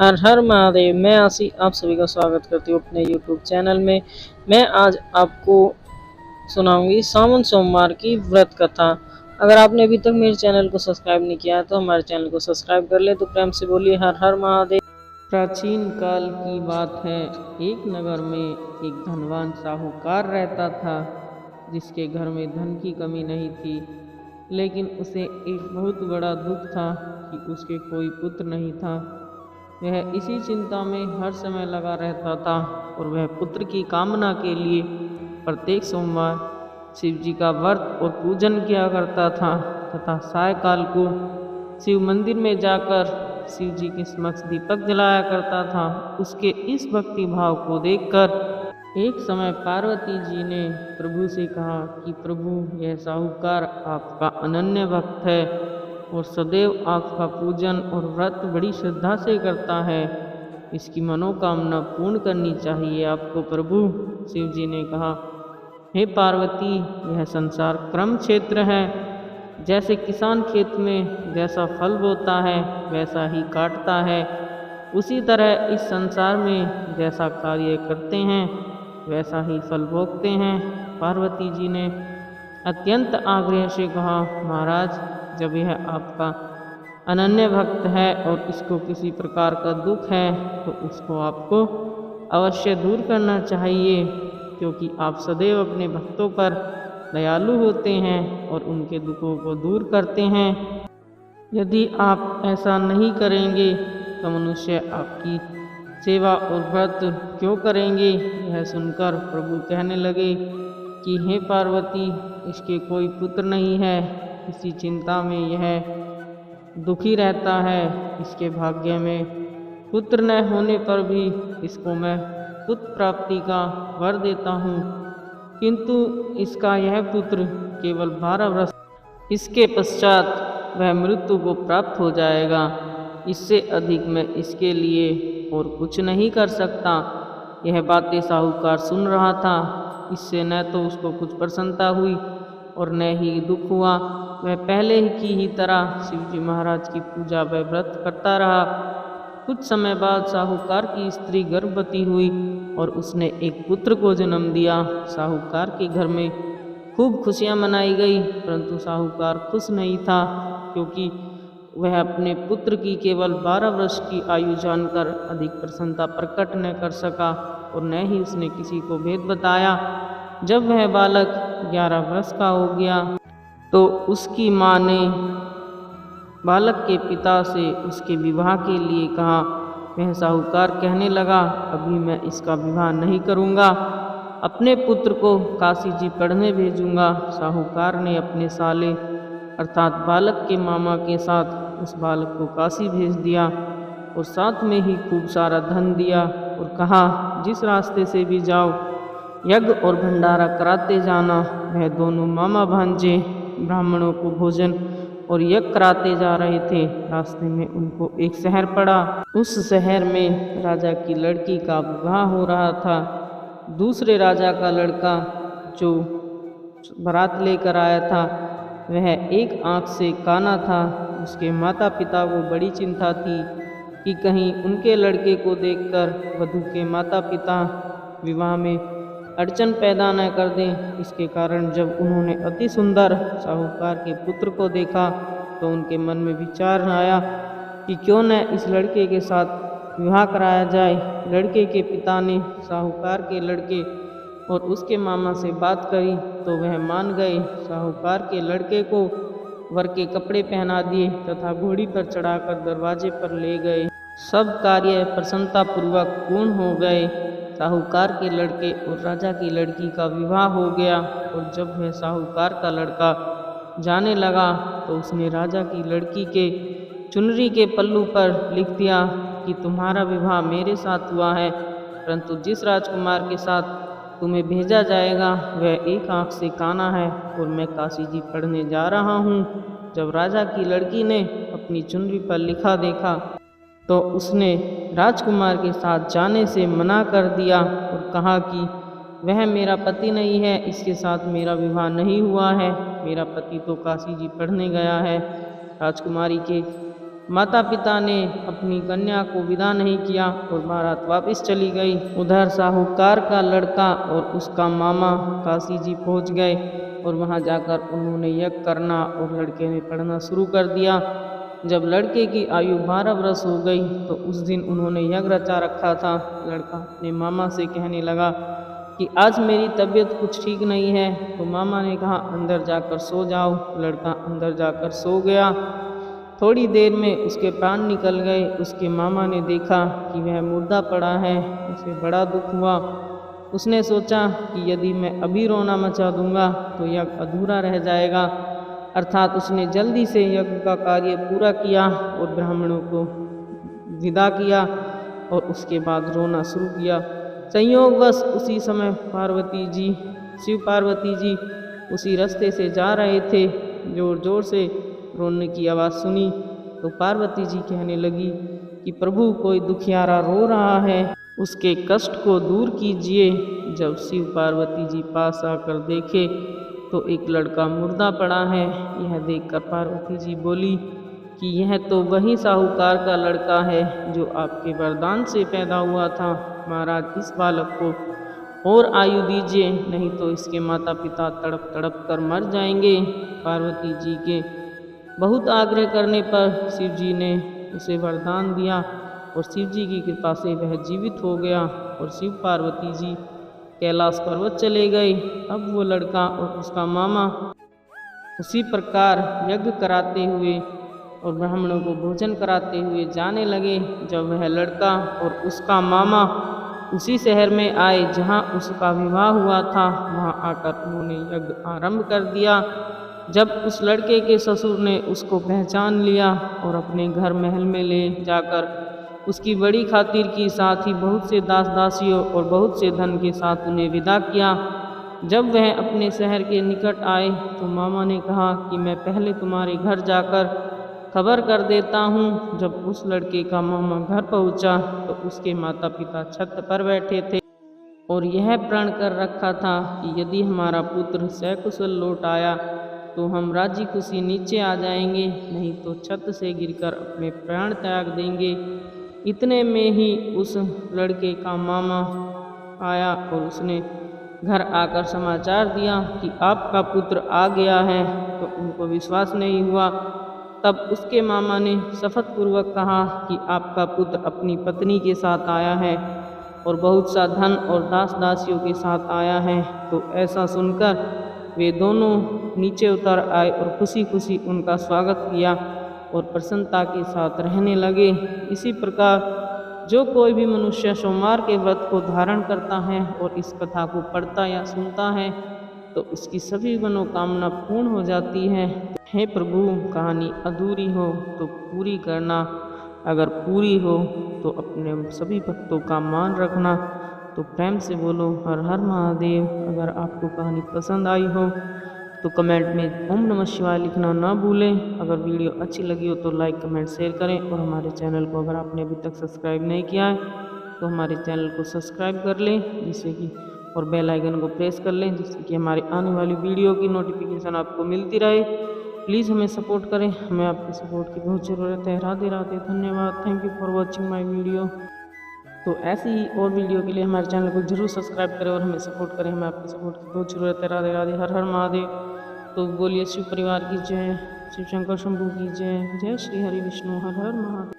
हर हर महादेव। मैं आसी आप सभी का स्वागत करती हूँ अपने यूट्यूब चैनल में। मैं आज आपको सुनाऊंगी सावन सोमवार की व्रत कथा। अगर आपने अभी तक मेरे चैनल को सब्सक्राइब नहीं किया है तो हमारे चैनल को सब्सक्राइब कर ले। तो प्रेम से बोलिए हर हर महादेव। प्राचीन काल की बात है। एक नगर में एक धनवान साहूकार रहता था, जिसके घर में धन की कमी नहीं थी। लेकिन उसे एक बहुत बड़ा दुख था कि उसके कोई पुत्र नहीं था। वह इसी चिंता में हर समय लगा रहता था और वह पुत्र की कामना के लिए प्रत्येक सोमवार शिव जी का व्रत और पूजन किया करता था तथा सायकाल को शिव मंदिर में जाकर शिव जी के समक्ष दीपक जलाया करता था। उसके इस भक्ति भाव को देखकर एक समय पार्वती जी ने प्रभु से कहा कि प्रभु, यह साहूकार आपका अनन्य भक्त है और सदैव आपका पूजन और व्रत बड़ी श्रद्धा से करता है। इसकी मनोकामना पूर्ण करनी चाहिए आपको प्रभु। शिव जी ने कहा, हे पार्वती, यह संसार क्रम क्षेत्र है। जैसे किसान खेत में जैसा फल बोता है वैसा ही काटता है, उसी तरह इस संसार में जैसा कार्य करते हैं वैसा ही फल भोगते हैं। पार्वती जी ने अत्यंत आग्रह से कहा, महाराज, जब यह आपका अनन्य भक्त है और इसको किसी प्रकार का दुख है तो उसको आपको अवश्य दूर करना चाहिए, क्योंकि आप सदैव अपने भक्तों पर दयालु होते हैं और उनके दुखों को दूर करते हैं। यदि आप ऐसा नहीं करेंगे तो मनुष्य आपकी सेवा और व्रत क्यों करेंगे। यह सुनकर प्रभु कहने लगे कि हे पार्वती, इसके कोई पुत्र नहीं है, इसी चिंता में यह दुखी रहता है। इसके भाग्य में पुत्र न होने पर भी इसको मैं पुत्र प्राप्ति का वर देता हूँ, किंतु इसका यह पुत्र केवल 12 वर्ष, इसके पश्चात वह मृत्यु को प्राप्त हो जाएगा। इससे अधिक मैं इसके लिए और कुछ नहीं कर सकता। यह बातें साहूकार सुन रहा था। इससे न तो उसको कुछ प्रसन्नता हुई और न ही दुख हुआ। वह पहले की ही तरह शिवजी महाराज की पूजा व व्रत करता रहा। कुछ समय बाद साहूकार की स्त्री गर्भवती हुई और उसने एक पुत्र को जन्म दिया। साहूकार के घर में खूब खुशियां मनाई गई, परंतु साहूकार खुश नहीं था, क्योंकि वह अपने पुत्र की केवल 12 वर्ष की आयु जानकर अधिक प्रसन्नता प्रकट न कर सका और न ही उसने किसी को भेद बताया। जब वह बालक 11 वर्ष का हो गया तो उसकी माँ ने बालक के पिता से उसके विवाह के लिए कहा। वह साहूकार कहने लगा, अभी मैं इसका विवाह नहीं करूँगा, अपने पुत्र को काशी जी पढ़ने भेजूँगा। साहूकार ने अपने साले अर्थात बालक के मामा के साथ उस बालक को काशी भेज दिया और साथ में ही खूब सारा धन दिया और कहा, जिस रास्ते से भी जाओ यज्ञ और भंडारा कराते जाना। वह दोनों मामा भांजे ब्राह्मणों को भोजन और यज्ञ कराते जा रहे थे। रास्ते में उनको एक शहर पड़ा। उस शहर में राजा की लड़की का विवाह हो रहा था। दूसरे राजा का लड़का जो बारात लेकर आया था वह एक आंख से काना था। उसके माता पिता को बड़ी चिंता थी कि कहीं उनके लड़के को देखकर वधू के माता पिता विवाह में अड़चन पैदा न कर दें। इसके कारण जब उन्होंने अति सुंदर साहूकार के पुत्र को देखा तो उनके मन में विचार आया कि क्यों न इस लड़के के साथ विवाह कराया जाए। लड़के के पिता ने साहूकार के लड़के और उसके मामा से बात करी तो वह मान गए। साहूकार के लड़के को वर के कपड़े पहना दिए तथा घोड़ी पर चढ़ाकर दरवाजे पर ले गए। सब कार्य प्रसन्नता पूर्वक पूर्ण हो गए। साहूकार के लड़के और राजा की लड़की का विवाह हो गया और जब वह साहूकार का लड़का जाने लगा तो उसने राजा की लड़की के चुनरी के पल्लू पर लिख दिया कि तुम्हारा विवाह मेरे साथ हुआ है, परंतु जिस राजकुमार के साथ तुम्हें भेजा जाएगा वह एक आंख से काना है और मैं काशी जी पढ़ने जा रहा हूँ। जब राजा की लड़की ने अपनी चुनरी पर लिखा देखा तो उसने राजकुमार के साथ जाने से मना कर दिया और कहा कि वह मेरा पति नहीं है, इसके साथ मेरा विवाह नहीं हुआ है। मेरा पति तो काशी जी पढ़ने गया है। राजकुमारी के माता पिता ने अपनी कन्या को विदा नहीं किया और बारात वापस चली गई। उधर साहूकार का लड़का और उसका मामा काशी जी पहुँच गए और वहाँ जाकर उन्होंने यज्ञ करना और लड़के ने पढ़ना शुरू कर दिया। जब लड़के की आयु 12 वर्ष हो गई तो उस दिन उन्होंने यज्ञ रचा रखा था। लड़का अपने मामा से कहने लगा कि आज मेरी तबीयत कुछ ठीक नहीं है। तो मामा ने कहा अंदर जाकर सो जाओ। लड़का अंदर जाकर सो गया। थोड़ी देर में उसके प्राण निकल गए। उसके मामा ने देखा कि वह मुर्दा पड़ा है। उसे बड़ा दुख हुआ। उसने सोचा कि यदि मैं अभी रोना मचा दूंगा तो यज्ञ अधूरा रह जाएगा। अर्थात उसने जल्दी से यज्ञ का कार्य पूरा किया और ब्राह्मणों को विदा किया और उसके बाद रोना शुरू किया। संयोगवश उसी समय शिव पार्वती जी उसी रास्ते से जा रहे थे। जोर जोर से रोने की आवाज़ सुनी तो पार्वती जी कहने लगी कि प्रभु कोई दुखियारा रो रहा है, उसके कष्ट को दूर कीजिए। जब शिव पार्वती जी पास आकर देखे तो एक लड़का मुर्दा पड़ा है। यह देखकर पार्वती जी बोली कि यह तो वही साहूकार का लड़का है जो आपके वरदान से पैदा हुआ था। महाराज, इस बालक को और आयु दीजिए, नहीं तो इसके माता पिता तड़प तड़प कर मर जाएंगे। पार्वती जी के बहुत आग्रह करने पर शिव जी ने उसे वरदान दिया और शिव जी की कृपा से वह जीवित हो गया और शिव पार्वती जी कैलाश पर्वत चले गए। अब वो लड़का और उसका मामा उसी प्रकार यज्ञ कराते हुए और ब्राह्मणों को भोजन कराते हुए जाने लगे। जब वह लड़का और उसका मामा उसी शहर में आए जहां उसका विवाह हुआ था, वहां आकर उन्होंने यज्ञ आरंभ कर दिया। जब उस लड़के के ससुर ने उसको पहचान लिया और अपने घर महल में ले जाकर उसकी बड़ी खातिर की, साथ ही बहुत से दास दासियों और बहुत से धन के साथ उन्हें विदा किया। जब वह अपने शहर के निकट आए तो मामा ने कहा कि मैं पहले तुम्हारे घर जाकर खबर कर देता हूँ। जब उस लड़के का मामा घर पहुँचा तो उसके माता पिता छत पर बैठे थे और यह प्रण कर रखा था कि यदि हमारा पुत्र सकुशल लौट आया तो हम राजी खुशी नीचे आ जाएंगे, नहीं तो छत से गिरकर अपने प्राण त्याग देंगे। इतने में ही उस लड़के का मामा आया और उसने घर आकर समाचार दिया कि आपका पुत्र आ गया है। तो उनको विश्वास नहीं हुआ। तब उसके मामा ने शपथपूर्वक कहा कि आपका पुत्र अपनी पत्नी के साथ आया है और बहुत सा धन और दास दासियों के साथ आया है। तो ऐसा सुनकर वे दोनों नीचे उतर आए और खुशी खुशी उनका स्वागत किया और प्रसन्नता के साथ रहने लगे। इसी प्रकार जो कोई भी मनुष्य सोमवार के व्रत को धारण करता है और इस कथा को पढ़ता या सुनता है तो उसकी सभी मनोकामना पूर्ण हो जाती है। हे प्रभु, कहानी अधूरी हो तो पूरी करना, अगर पूरी हो तो अपने सभी भक्तों का मान रखना। तो प्रेम से बोलो हर हर महादेव। अगर आपको कहानी पसंद आई हो तो कमेंट में ओम नमः शिवाय लिखना ना भूलें। अगर वीडियो अच्छी लगी हो तो लाइक कमेंट शेयर करें और हमारे चैनल को अगर आपने अभी तक सब्सक्राइब नहीं किया है तो हमारे चैनल को सब्सक्राइब कर लें, जिससे कि और बेल आइकन को प्रेस कर लें, जिससे कि हमारी आने वाली वीडियो की नोटिफिकेशन आपको मिलती रहे। प्लीज़ हमें सपोर्ट करें, हमें आपकी सपोर्ट की बहुत ज़रूरत है। राधे राधे, धन्यवाद, thank you for watching my video. तो ऐसी ही और वीडियो के लिए हमारे चैनल को जरूर सब्सक्राइब करें और हमें सपोर्ट करें, हमें आपकी सपोर्ट की बहुत ज़रूरत है। राधे राधे, हर हर महादेव। तो बोलिए शिव परिवार की जय, शिव शंकर शंभू की जय, जय श्री हरि विष्णु, हर हर महादेव।